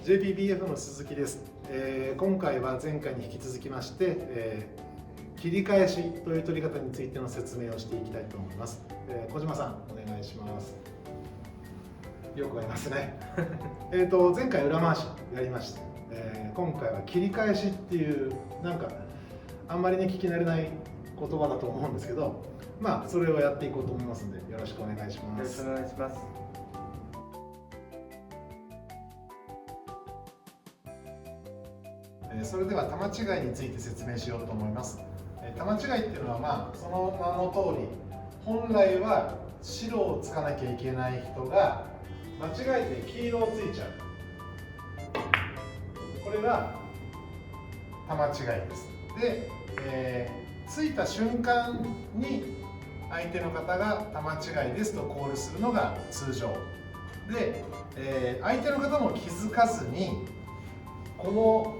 JPBF の鈴木です。今回は前回に引き続きまして、切り返しという取り方についての説明をしていきたいと思います。小島さん、お願いします。よくありますね。前回裏回しやりまして、今回は切り返しっていうなんかあんまりね聞き慣れない言葉だと思うんですけど、まあそれをやっていこうと思いますのでよろしくお願いします。よろしくお願いします。それでは球違いについて説明しようと思います。球違いっていうのは、その名の通り本来は白をつかなきゃいけない人が間違えて黄色をついちゃう、これが球違いです。で、ついた瞬間に相手の方が球違いですとコールするのが通常で、相手の方も気づかずにこの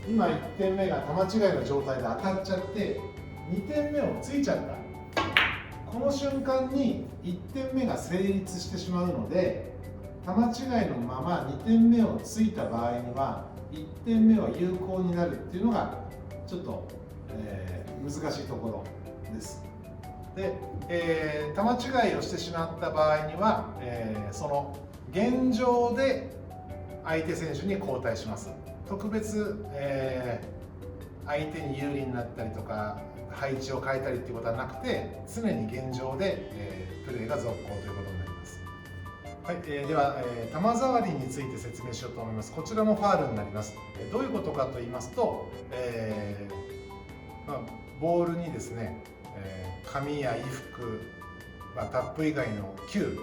今1点目が球違いの状態で当たっちゃって2点目をついちゃった、この瞬間に1点目が成立してしまうので、球違いのまま2点目をついた場合には1点目は有効になるっていうのがちょっと、難しいところです。で、球違いをしてしまった場合には、その現状で相手選手に交代します。特別、相手に有利になったりとか配置を変えたりっていうことはなくて、常に現状で、プレーが続行ということになります。はい、では、球触りについて説明しようと思います。こちらもファールになります。どういうことかと言いますと、ボールにですね、紙や衣服、タップ以外の球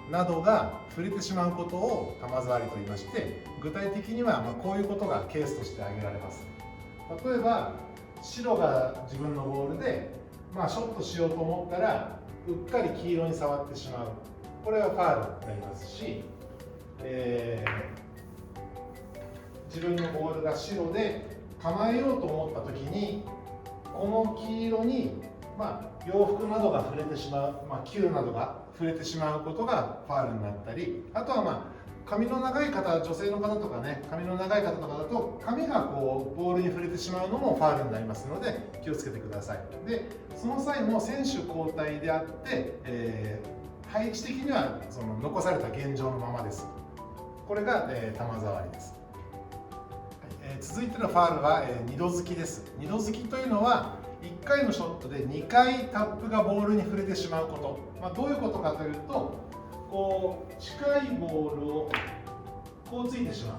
などが触れてしまうことを球触りと言いまして、具体的にはこういうことがケースとして挙げられます。例えば白が自分のボールで、ショットしようと思ったらうっかり黄色に触ってしまう、これはファールになりますし、自分のボールが白で構えようと思った時にこの黄色に、洋服などが触れてしまう、球などが触れてしまうことがファールになったり、あとは髪の長い方、女性の方とかね、髪の長い方とかだと髪がこうボールに触れてしまうのもファールになりますので気をつけてください。で、その際も選手交代であって、配置的にはその残された現状のままです。これが、球触りです。続いてのファールは、二度突きです。二度突きというのは1回のショットで2回タップがボールに触れてしまうこと、どういうことかというと、こう近いボールをこうついてしまう、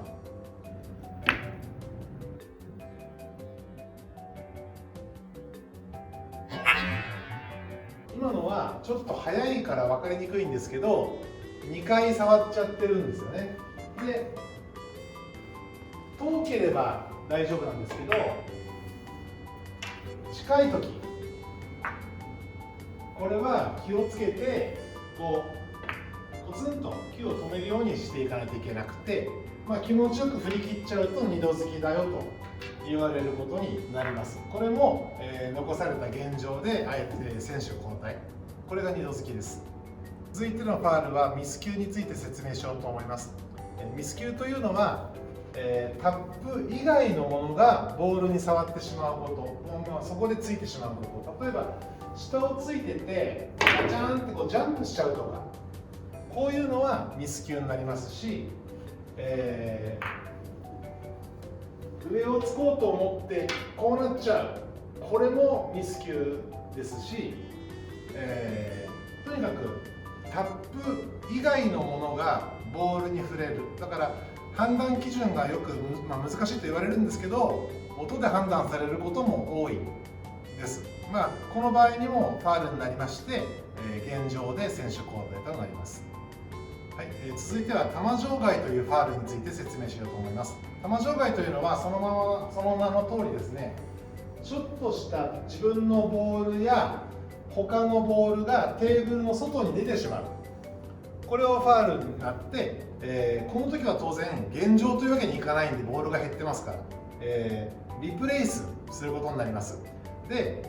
今のはちょっと速いから分かりにくいんですけど2回触っちゃってるんですよね。で、遠ければ大丈夫なんですけど、近い時これは気をつけてこうコツンと球を止めるようにしていかないといけなくて、気持ちよく振り切っちゃうと二度突きだよと言われることになります。これも、残された現状であえて選手交代、これが二度突きです。続いてのファールはミス球について説明しようと思います。ミス球というのはタップ以外のものがボールに触ってしまうこと、そこでついてしまうこと、例えば下をついててガチャンってこうジャンプしちゃうとか、こういうのはミス球になりますし、上をつこうと思ってこうなっちゃう、これもミス球ですし、とにかくタップ以外のものがボールに触れる、だから判断基準がよく、難しいと言われるんですけど、音で判断されることも多いです。この場合にもファールになりまして、現状で選手交代となります。はい、続いては球場外というファールについて説明しようと思います。球場外というのはその名の通りですね、ちょっとした自分のボールや他のボールがテーブルの外に出てしまう、これをファールになって、この時は当然現状というわけにいかないんでボールが減ってますから、リプレイスすることになります。で、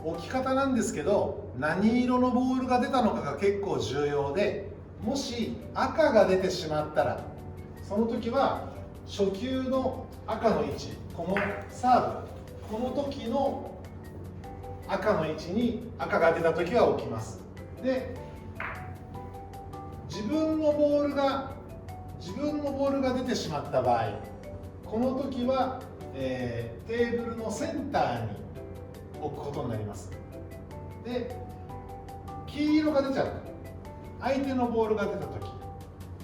置き方なんですけど、何色のボールが出たのかが結構重要で、もし赤が出てしまったらその時は初球の赤の位置、このサーブ、この時の赤の位置に赤が出た時は起きます。で、自分のボールが出てしまった場合、この時は、テーブルのセンターに置くことになります。で、黄色が出ちゃう、相手のボールが出た時、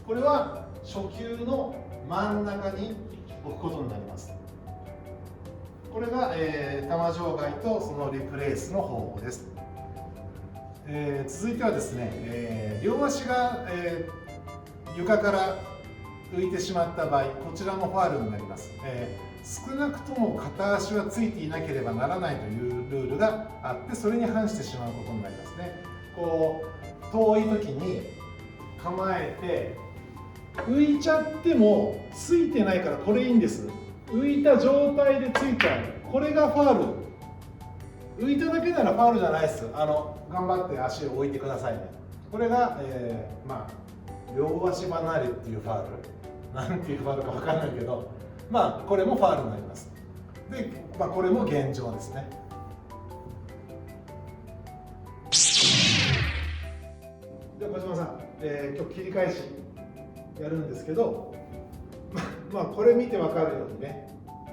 これは初球の真ん中に置くことになります。これが、球場外とそのリプレイスの方法です。続いてはですね、両足が、床から浮いてしまった場合、こちらもファウルになります。少なくとも片足はついていなければならないというルールがあって、それに反してしまうことになりますね。こう遠い時に構えて浮いちゃってもついてないから、これいいんです。浮いた状態でついちゃう、これがファウル。浮いただけならファウルじゃないです。頑張って足を置いてくださいね。これが、両足離れっていうファウル、なんていうファウルか分かんないけど、これもファウルになります。で、これも現状ですね。では小島さん、今日切り返しやるんですけど、これ見て分かるようにね、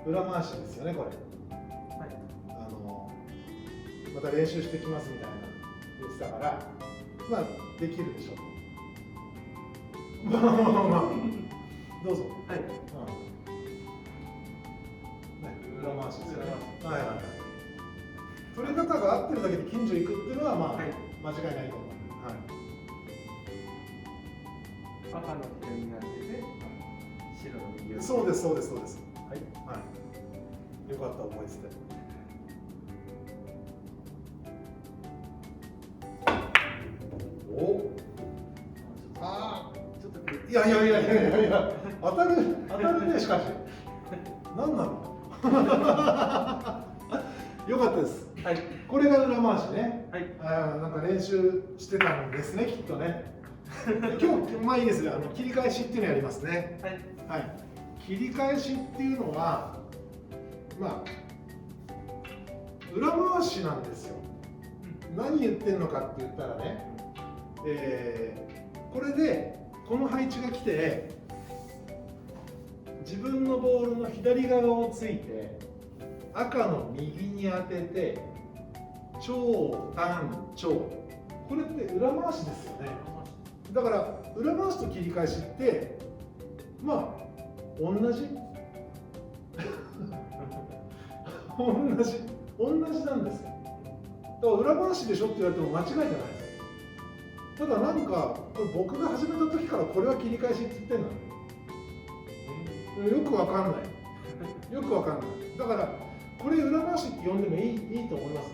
裏回しですよね、これ。はい、また練習してきますみたいな言ってたから、できるでしょう。どうぞ。はい。裏回しですよね。はい。取れ方が合ってるだけで近所行くっていうのは、間違いないと思う。はい。赤の左になってて、白の右を。そうです、そうです、そうです。はい。はい。よかった、覚えてて。お。ああ。ちょっと。いや。当たるね、しかし。何なの。よかったです。はい。これが裏回しね。はい。なんか練習してたんですね、きっとね。今日いいですよ。切り返しっていうのやりますね。はい。はい。切り返しっていうのは、裏回しなんですよ。何言ってんのかって言ったらね、これでこの配置が来て、自分のボールの左側をついて赤の右に当てて長短長、これって裏回しですよね。だから裏回しと切り返しって同じ同じなんですよ。だから裏回しでしょって言われても間違いじゃないです。ただなんかこれ僕が始めた時からこれは切り返しって言ってんの。よくわかんない。よくわかんない。だからこれ裏回しって呼んでもいいと思います。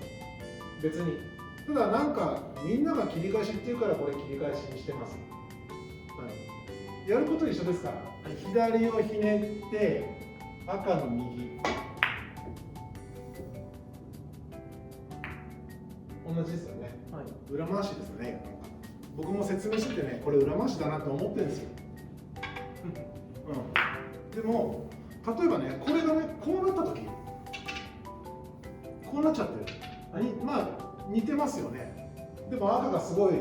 別に。ただなんかみんなが切り返しっていうからこれ切り返しにしてます。はい、やること一緒ですから。左をひねって赤の右。同じですよね。はい、裏回しですね。僕も説明しててね、これ裏回しだなと思ってるんですよ。でも例えばね、これがねこうなった時、こうなっちゃってる。似てますよね。でも赤がすごい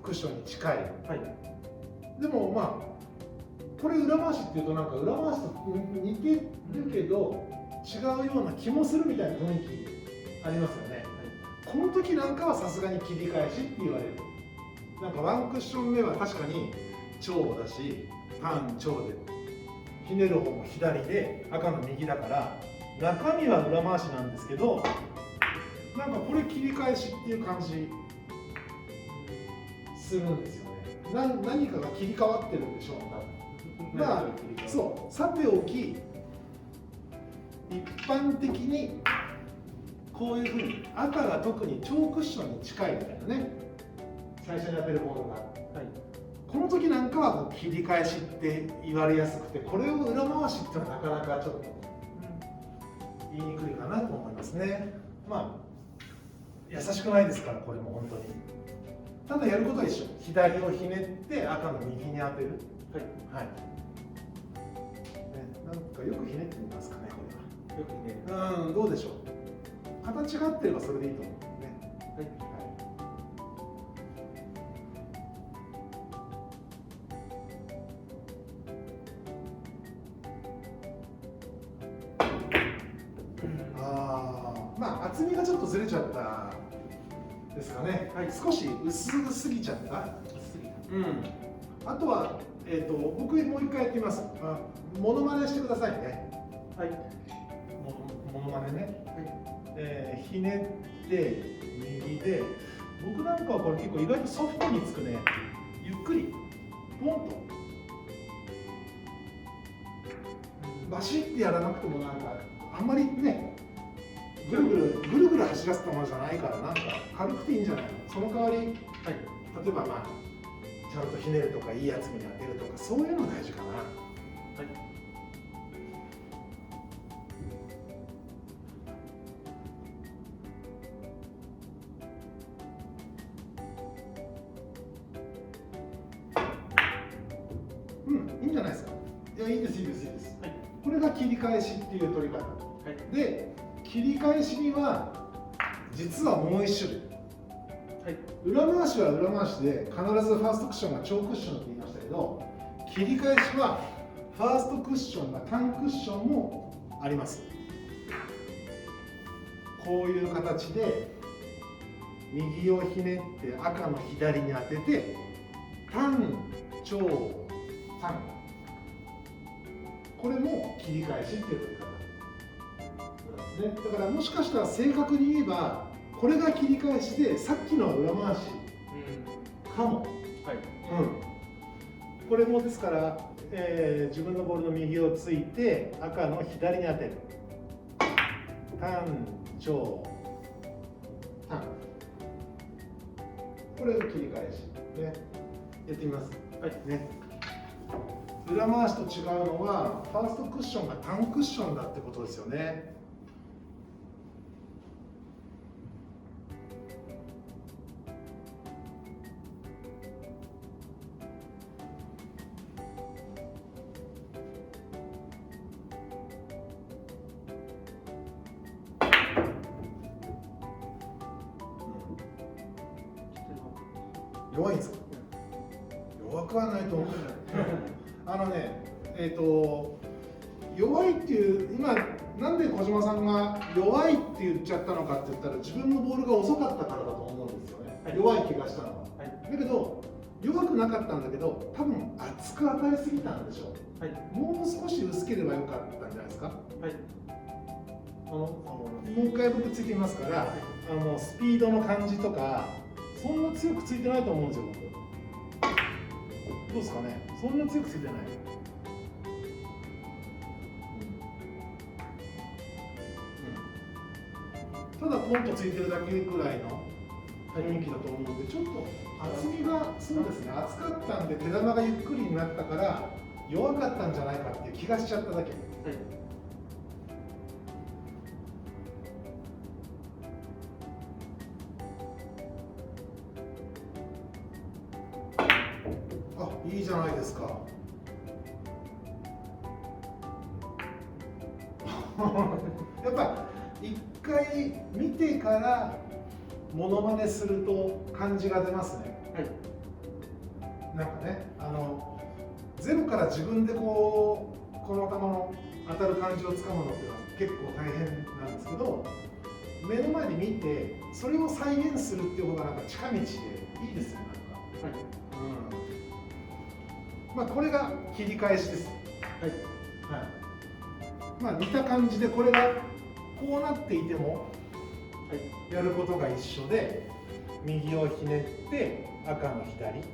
クッションに近い。はい、でもこれ裏回しっていうとなんか裏回しと似てるけど違うような気もするみたいな雰囲気ありますよね。はい、この時なんかはさすがに切り返しって言われる。なんかワンクッション目は確かに長だし短長でひねる方も左で赤の右だから中身は裏回しなんですけど、なんかこれ切り返しっていう感じするんですよね。何かが切り替わってるんでしょう。そう、さておき一般的にこういうふうに赤が特に長クッションに近いみたいなね、最初に当てるボールが、はい、この時なんかは切り返しって言われやすくて、これを裏回しっていうのはなかなかちょっと言いにくいかなと思いますね。優しくないですから、これも本当に。ただやることは一緒。左をひねって赤の右に当てる。はい。はい。なんかよくひねってみますかね、こよくね。れは。どうでしょう。形が合ってればそれでいいと思うんね。はい。まあ厚みがちょっとずれちゃったですかね。はい、少し薄すぎちゃった。あとは、僕もう一回やってみます。モノマネしてくださいね。はい。モノマネね。はい。ひねって右で、僕なんかはこれ結構意外とソフトにつくね。ゆっくりポンとバシッてやらなくてもなんかあんまりね。ぐるぐる走らせたものじゃないからなんか軽くていいんじゃないの。その代わり、はい、例えばまあちゃんとひねるとかいいやつに当てるとかそういうの大事かな。はい。いいんじゃないですか。いや、いいです、いいです、いいです。はい、これが切り返しっていう取り方。はい、で、切り返しには実はもう一種類。はい、裏回しは裏回しで必ずファーストクッションが超クッションって言いましたけど、切り返しはファーストクッションが単クッションもあります。こういう形で右をひねって赤の左に当てて単長単、これも切り返しっていう取り方なんですね。だからもしかしたら正確に言えばこれが切り返しでさっきの裏回しかも。はい、これもですから、自分のボールの右をついて赤の左に当てる。単長単、これが切り返しね。やってみます。はいね。裏回しと違うのはファーストクッションが単クッションだってことですよね。弱いんですか？弱くはないと思う。弱いっていう、今なんで小島さんが弱いって言っちゃったのかって言ったら自分のボールが遅かったからだと思うんですよね。はい、弱い気がしたのは。はい、だけど弱くなかったんだけど多分厚く与えすぎたんでしょう。はい、もう少し薄ければよかったんじゃないですか。はい、もう一回僕ついてみますから、はい、スピードの感じとかそんな強くついてないと思うんですよ、僕。どうですかね、そんな強くついてない。ただポンとついてるだけくらいの雰囲気だと思うんで、ちょっと厚みが、そうですね、厚かったんで手玉がゆっくりになったから弱かったんじゃないかっていう気がしちゃっただけ。はい、いいじゃないですか。やっぱ一回見てからモノマネすると感じが出ますね。はい、なんかね、ゼロから自分でこの球の当たる感じをつかむのっていうのは結構大変なんですけど、目の前で見てそれを再現するっていう方がなんか近道でいいですよ、なんか。はい、まあこれが切り返しです。はい。はい。まあ似た感じでこれがこうなっていても、はい、やることが一緒で、右をひねって赤の左。ね。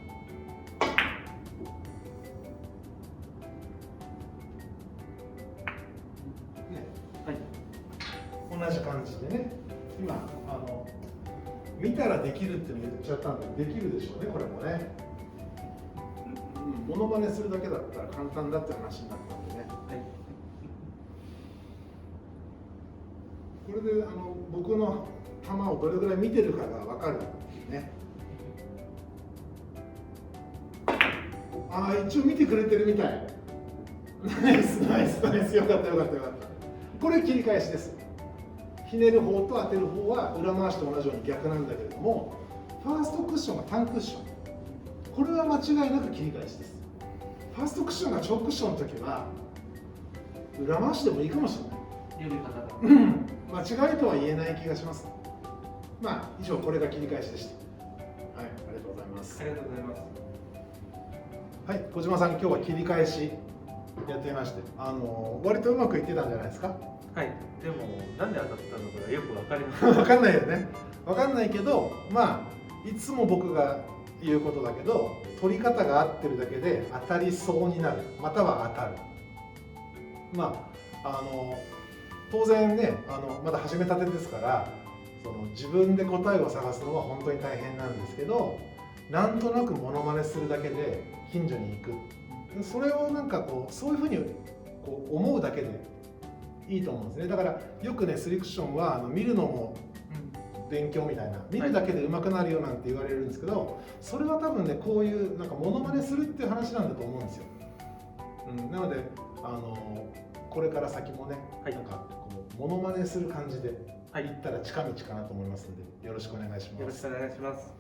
はい。同じ感じでね。今見たらできるっていうのを言っちゃったんでできるでしょうね、これもね。モノマネするだけだったら簡単だって話になったんでね。はい、これで僕の球をどれぐらい見てるかが分かるっていうね。一応見てくれてるみたい。ナイスナイスナイス、よかったよかったよかった。これ切り返しです。ひねる方と当てる方は裏回しと同じように逆なんだけれども、ファーストクッションが単クッション、これは間違いなく切り返しです。ファーストクッションが長クッションの時は裏回しでもいいかもしれない。読み方が間違いとは言えない気がします。まあ以上、これが切り返しでした。はい、ありがとうございます。ありがとうございます。はい、小島さん、今日は切り返しやってみまして、割とうまくいってたんじゃないですか。はい、でもなんで当たったのかがよく分かりません。分かんないよね。分かんないけど、まあいつも僕が言うことだけど、取り方が合ってるだけで当たりそうになる、または当たる。まあ当然ね、まだ始めたてですから、自分で答えを探すのは本当に大変なんですけど、なんとなくモノマネするだけで近所に行く、それをなんかそういうふうに思うだけでいいと思うんですね。だからよくね、スリクションは見るのも勉強みたいな、見るだけで上手くなるよなんて言われるんですけど、それは多分ね、こういうなんかモノマネするっていう話なんだと思うんですよ。なのでこれから先もね、なんかモノマネする感じで行ったら近道かなと思いますので、よろしくお願いします。よろしくお願いします。